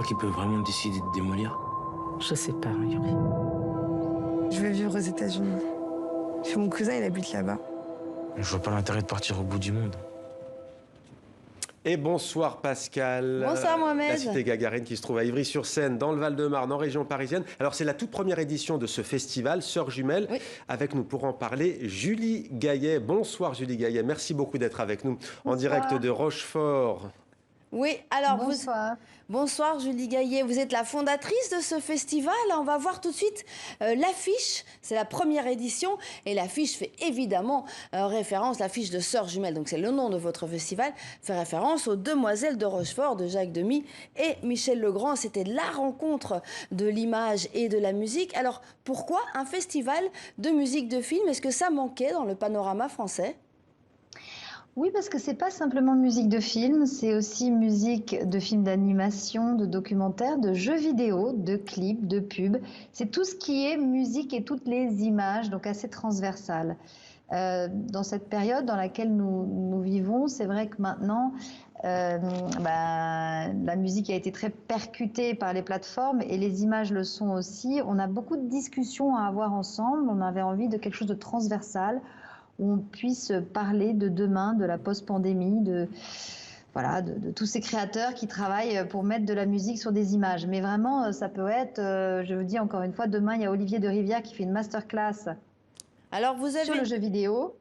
qui peut vraiment décider de démolir? Je sais pas, Yuri. Je vais vivre aux États-Unis. Mon cousin, il habite là-bas. Je vois pas l'intérêt de partir au bout du monde. Et bonsoir Pascal. Bonsoir Mohamed. La cité Gagarine qui se trouve à Ivry-sur-Seine, dans le Val-de-Marne, en région parisienne. Alors c'est la toute première édition de ce festival, Sœurs Jumelles. Oui. Avec nous pour en parler, Julie Gaillet. Bonsoir Julie Gaillet, merci beaucoup d'être avec nous. Bonsoir. En direct de Rochefort. Oui, alors bonsoir. Bonsoir Julie Gaillet, vous êtes la fondatrice de ce festival. On va voir tout de suite l'affiche, c'est la première édition et l'affiche fait évidemment référence, l'affiche de Sœurs Jumelles, donc c'est le nom de votre festival, fait référence aux Demoiselles de Rochefort de Jacques Demy et Michel Legrand. C'était la rencontre de l'image et de la musique. Alors pourquoi un festival de musique de film? Est-ce que ça manquait dans le panorama français? Oui, parce que c'est pas simplement musique de film, c'est aussi musique de films d'animation, de documentaires, de jeux vidéo, de clips, de pubs. C'est tout ce qui est musique et toutes les images, donc assez transversal. Dans cette période dans laquelle nous vivons, c'est vrai que maintenant, la musique a été très percutée par les plateformes et les images le sont aussi. On a beaucoup de discussions à avoir ensemble, on avait envie de quelque chose de transversal, où on puisse parler de demain, de la post-pandémie, de tous ces créateurs qui travaillent pour mettre de la musique sur des images. Mais vraiment, ça peut être, je vous dis encore une fois, demain, il y a Olivier de Rivière qui fait une masterclass sur le jeu vidéo.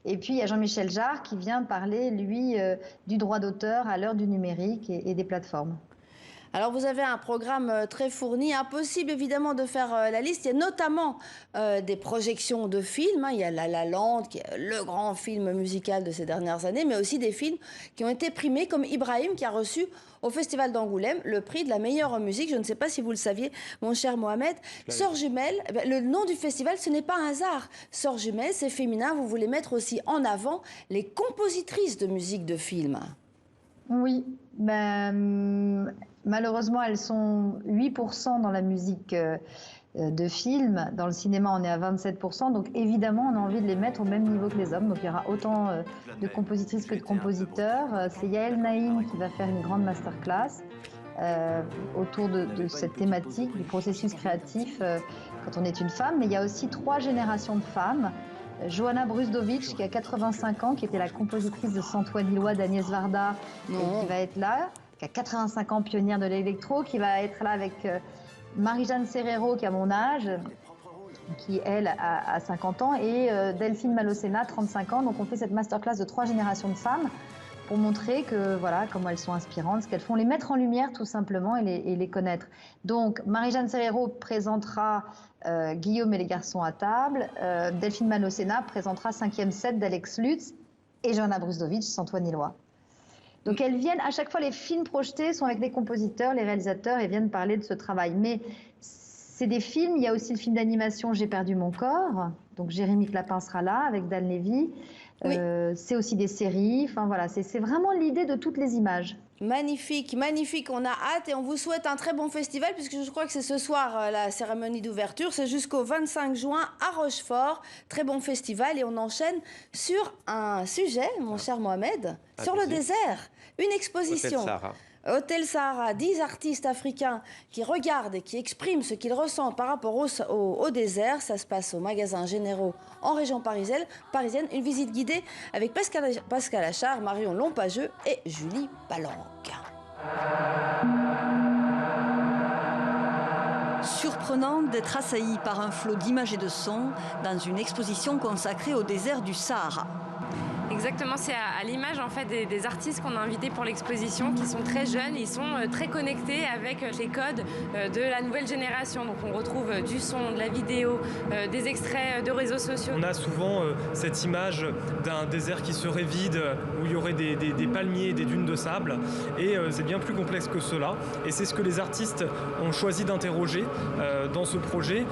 Et puis, il y a Jean-Michel Jarre qui vient parler, lui, du droit d'auteur à l'heure du numérique et des plateformes. Alors vous avez un programme très fourni, impossible évidemment de faire la liste. Il y a notamment des projections de films, il y a La La Land, qui est le grand film musical de ces dernières années, mais aussi des films qui ont été primés, comme Ibrahim, qui a reçu au Festival d'Angoulême le prix de la meilleure musique. Je ne sais pas si vous le saviez, mon cher Mohamed. Sœurs Jumelles, le nom du festival, ce n'est pas un hasard. Sœurs Jumelles, c'est féminin, vous voulez mettre aussi en avant les compositrices de musique de film. Oui, malheureusement, elles sont 8% dans la musique de film. Dans le cinéma, on est à 27%. Donc, évidemment, on a envie de les mettre au même niveau que les hommes. Donc, il y aura autant de compositrices que de compositeurs. C'est Yael Naïm qui va faire une grande masterclass autour de cette thématique du processus créatif quand on est une femme. Mais il y a aussi 3 générations de femmes. Johanna Brusdovic, qui a 85 ans, qui était la compositrice de Santoine Ilois d'Agnès Varda, et qui va être là, qui a 85 ans, pionnière de l'électro, qui va être là avec Marie-Jeanne Serrero, qui a mon âge, qui, elle, a 50 ans, et Delphine Malocena, 35 ans. Donc on fait cette masterclass de 3 générations de femmes pour montrer que, voilà, comment elles sont inspirantes, ce qu'elles font, les mettre en lumière tout simplement et les connaître. Donc Marie-Jeanne Serrero présentera Guillaume et les garçons à table, Delphine Malocena présentera 5e set d'Alex Lutz et Johanna Brusdovic, Santoine Ilois. Donc elles viennent, à chaque fois les films projetés sont avec des compositeurs, les réalisateurs, et viennent parler de ce travail. Mais c'est des films, il y a aussi le film d'animation J'ai perdu mon corps, donc Jérémy Clapin sera là avec Dan Levy. Oui. C'est aussi des séries, enfin voilà, c'est vraiment l'idée de toutes les images. Magnifique, magnifique, on a hâte et on vous souhaite un très bon festival puisque je crois que c'est ce soir la cérémonie d'ouverture, c'est jusqu'au 25 juin à Rochefort, très bon festival et on enchaîne sur un sujet, mon cher Mohamed, sur le désert, une exposition. Hôtel Sahara, 10 artistes africains qui regardent et qui expriment ce qu'ils ressentent par rapport au désert. Ça se passe au magasin Généraux en région parisienne. Une visite guidée avec Pascal Achard, Marion Lompageux et Julie Palanque. Surprenant d'être assailli par un flot d'images et de sons dans une exposition consacrée au désert du Sahara. Exactement, c'est à l'image en fait des artistes qu'on a invités pour l'exposition qui sont très jeunes, ils sont très connectés avec les codes de la nouvelle génération. Donc on retrouve du son, de la vidéo, des extraits de réseaux sociaux. On a souvent cette image d'un désert qui serait vide, où il y aurait des palmiers, des dunes de sable, et c'est bien plus complexe que cela. Et c'est ce que les artistes ont choisi d'interroger dans ce projet.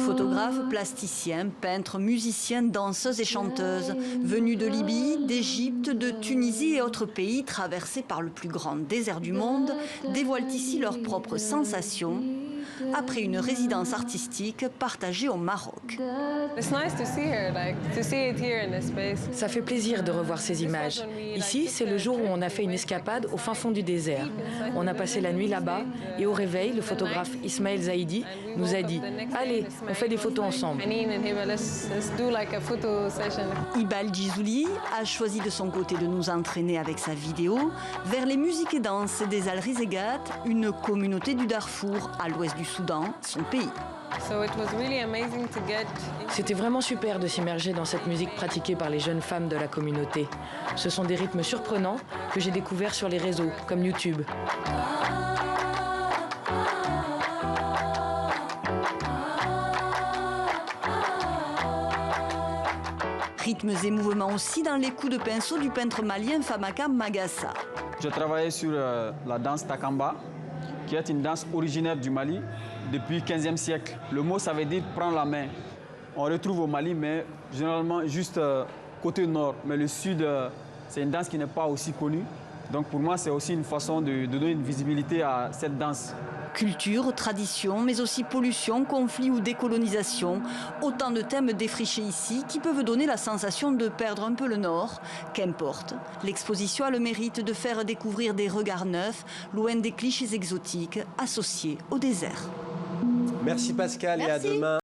Photographes, plasticiens, peintres, musiciens, danseuses et chanteuses, venus de Libye, d'Égypte, de Tunisie et autres pays traversés par le plus grand désert du monde, dévoilent ici leurs propres sensations après une résidence artistique partagée au Maroc. Ça fait plaisir de revoir ces images. Ici, c'est le jour où on a fait une escapade au fin fond du désert. On a passé la nuit là-bas et au réveil, le photographe Ismaël Zaidi nous a dit « Allez, on fait des photos ensemble ». Ibal Djizouli a choisi de son côté de nous entraîner avec sa vidéo vers les musiques et danses des Al-Rizegat, une communauté du Darfour à l'ouest du Soudan, son pays. C'était vraiment super de s'immerger dans cette musique pratiquée par les jeunes femmes de la communauté. Ce sont des rythmes surprenants que j'ai découverts sur les réseaux, comme YouTube. Rythmes et mouvements aussi dans les coups de pinceau du peintre malien Famaka Magassa. Je travaillais sur la danse Takamba, qui est une danse originaire du Mali depuis le 15e siècle. Le mot, ça veut dire prendre la main. On retrouve au Mali, mais généralement juste côté nord. Mais le sud, c'est une danse qui n'est pas aussi connue. Donc pour moi, c'est aussi une façon de donner une visibilité à cette danse. Culture, tradition, mais aussi pollution, conflit ou décolonisation. Autant de thèmes défrichés ici qui peuvent donner la sensation de perdre un peu le nord. Qu'importe, l'exposition a le mérite de faire découvrir des regards neufs, loin des clichés exotiques associés au désert. Merci Pascal et à demain.